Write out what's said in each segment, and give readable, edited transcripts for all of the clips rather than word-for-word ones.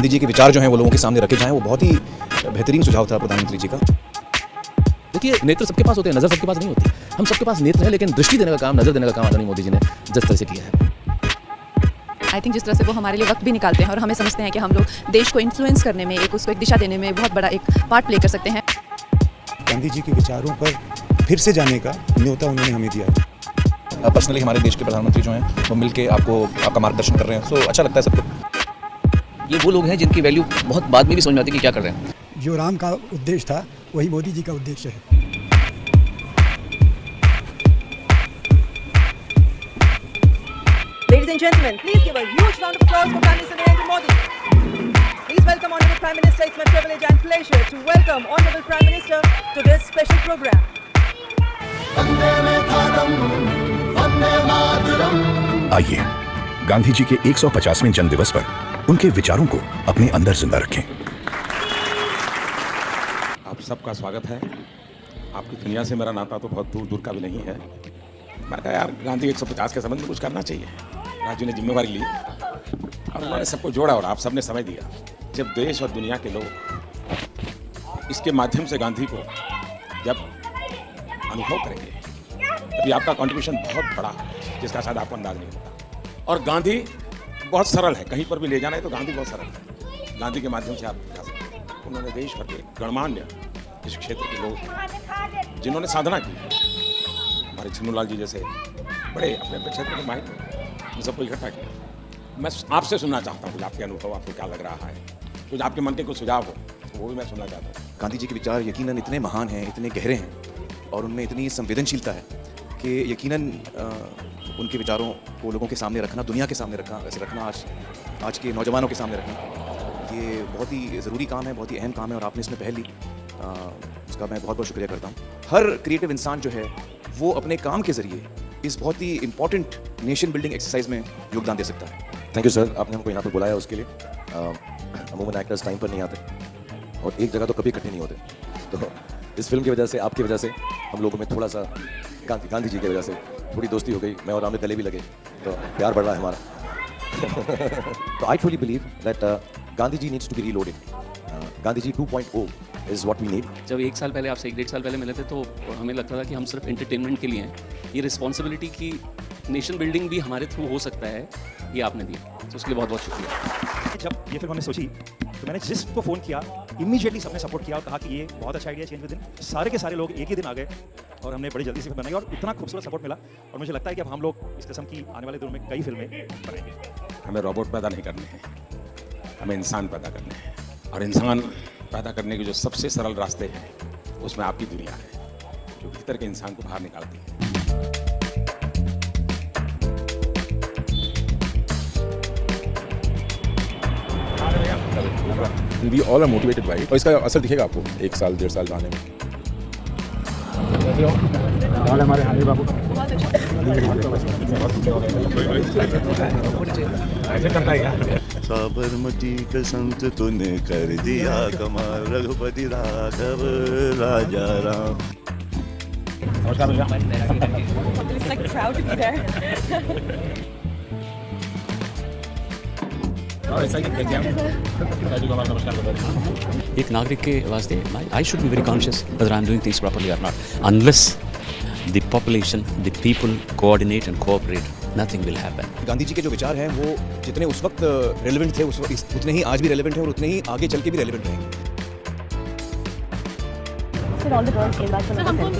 गांधी जी के विचार जो हैं वो लोगों के सामने रखे जाएं, वो बहुत ही बेहतरीन सुझाव था प्रधानमंत्री जी का। देखिए, नेत्र सबके पास होते हैं, नज़र सबके पास नहीं होती। हम सबके पास नेत्र है, लेकिन दृष्टि देने का काम, नज़र देने का काम आदरणीय मोदी जी ने जिस तरह से किया है। आई थिंक जिस तरह से वो हमारे लिए वक्त भी निकालते हैं और हमें समझते हैं कि हम लोग देश को इन्फ्लुएंस करने में, उसको एक दिशा देने में बहुत बड़ा एक पार्ट प्ले कर सकते हैं। गांधी जी के विचारों पर फिर से जाने का न्योता उन्होंने हमें दिया। पर्सनली हमारे देश के प्रधानमंत्री जो हैं वो मिलके आपका मार्गदर्शन कर रहे हैं, सो अच्छा लगता है सबको। ये वो लोग हैं जिनकी वैल्यू बहुत बाद में भी समझ में आती है कि क्या कर रहे हैं। जो राम का उद्देश्य था वही मोदी जी का उद्देश्य है। Ladies and gentlemen, please give a huge round of applause for Prime Minister Narendra Modi. Please welcome Honorable Prime Minister. It's my privilege and pleasure to welcome Honorable Prime Minister to this special program. आइए गांधी जी के 150वें जन्म दिवस पर उनके विचारों को अपने अंदर जिंदा रखें। आप सबका स्वागत है। आपकी दुनिया से मेरा नाता तो बहुत दूर दूर का भी नहीं है। मैं कहा यार गांधी 150 के संबंध में कुछ करना चाहिए। राजू ने जिम्मेवारी ली और उन्होंने सबको जोड़ा और आप सबने समझ दिया। जब देश और दुनिया के लोग इसके माध्यम से गांधी को जब अनुभव करेंगे तभी आपका कंट्रीब्यूशन बहुत बड़ा है, जिसका शायद आपको अंदाज नहीं होता। और गांधी बहुत सरल है, कहीं पर भी ले जाना है तो गांधी बहुत सरल है। गांधी के माध्यम से आप जा सकते हैं। उन्होंने देश भर के गणमान्य इस क्षेत्र के लोग जिन्होंने साधना की है, हमारे छिन्नूलाल जी जैसे बड़े अपने अपने क्षेत्र के माहिर, उन सबको इकट्ठा किया। मैं आपसे सुनना चाहता हूँ कुछ आपके अनुभव, आपको क्या लग रहा है, कुछ आपके मन के कुछ सुझाव हो तो वो भी मैं सुनना चाहता हूँ। गांधी जी के विचार यकीनन इतने महान हैं, इतने गहरे हैं और उनमें इतनी संवेदनशीलता है कि यकीनन उनके विचारों को लोगों के सामने रखना, दुनिया के सामने रखना, आज के नौजवानों के सामने रखना, ये बहुत ही ज़रूरी काम है, बहुत ही अहम काम है और आपने इसमें पहल ली, उसका मैं बहुत बहुत शुक्रिया करता हूँ। हर क्रिएटिव इंसान जो है वो अपने काम के ज़रिए इस बहुत ही इंपॉर्टेंट नेशन बिल्डिंग एक्सरसाइज में योगदान दे सकता है। थैंक यू सर, आपने हमको यहाँ पर बुलाया उसके लिए। अमूमन एक्टर्स टाइम पर नहीं आते और एक जगह तो कभी इकट्ठे नहीं होते, तो इस फिल्म की वजह से, आपकी वजह से हम लोगों में थोड़ा सा गांधी जी की वजह से थोड़ी दोस्ती हो गई। मैं और आमिर गले भी लगे तो प्यार बढ़ रहा है हमारा। तो I truly believe that Gandhi ji needs to be reloaded. Gandhi ji 2.0 is what we need. जब 1 साल पहले आपसे 1-1.5 साल पहले मिले थे तो हमें लगता था कि हम सिर्फ एंटरटेनमेंट के लिए हैं। ये रिस्पॉन्सिबिलिटी की नेशन बिल्डिंग भी हमारे थ्रू हो सकता है, ये आपने दिया, तो उसके लिए बहुत बहुत शुक्रिया। जब ये फिल्म हमने सोची तो मैंने जिसको फ़ोन किया इमीडिएटली सबने सपोर्ट किया और कहा कि ये बहुत अच्छा आइडिया, चेंज विद इन। सारे के सारे लोग एक ही दिन आ गए और हमने बड़ी जल्दी से बनाई और इतना खूबसूरत सपोर्ट मिला और मुझे लगता है कि अब हम लोग इस किस्म की आने वाले दिनों में कई फिल्में बनाएंगे। हमें रोबोट पैदा नहीं करने हैं, हमें इंसान पैदा करने हैं और इंसान पैदा करने के जो सबसे सरल रास्ते हैं उसमें आपकी दुनिया है, जो भीतर के इंसान को बाहर निकालती है। We all are motivated by it. और इसका असर दिखेगा आपको 1 साल 1.5 साल आने में। साबरमती का संत तूने कर दिया कमाल, रघुपति राघव राजा Ram. It's like proud to be there. एक नागरिक के वास्ते I should be very conscious whether I am doing things properly or not. Unless the population, the people coordinate and cooperate, nothing will happen. Gandhi ji के जो विचार हैं वो जितने उस वक्त रेलेवेंट थे उतने ही आज भी रेलेवेंट हैं और उतने ही आगे चल के भी रेलेवेंट रहेंगे।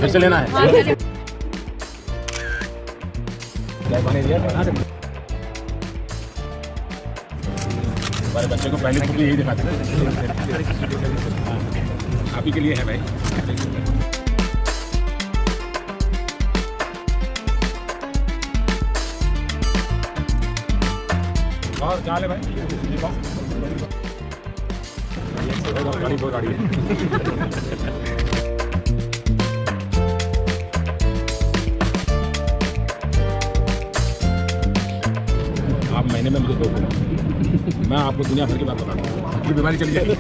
फिर से लेना है। हमारे बच्चे को पहले खुद यही दिखाते हैं। आप ही के लिए है भाई। और क्या ले भाई? गाड़ी बहुत गाड़ी है। आप महीने में मुझे 2 दिन मैं आपको दुनिया भर की बात बताता हूँ, ये बीमारी चली जाएगी।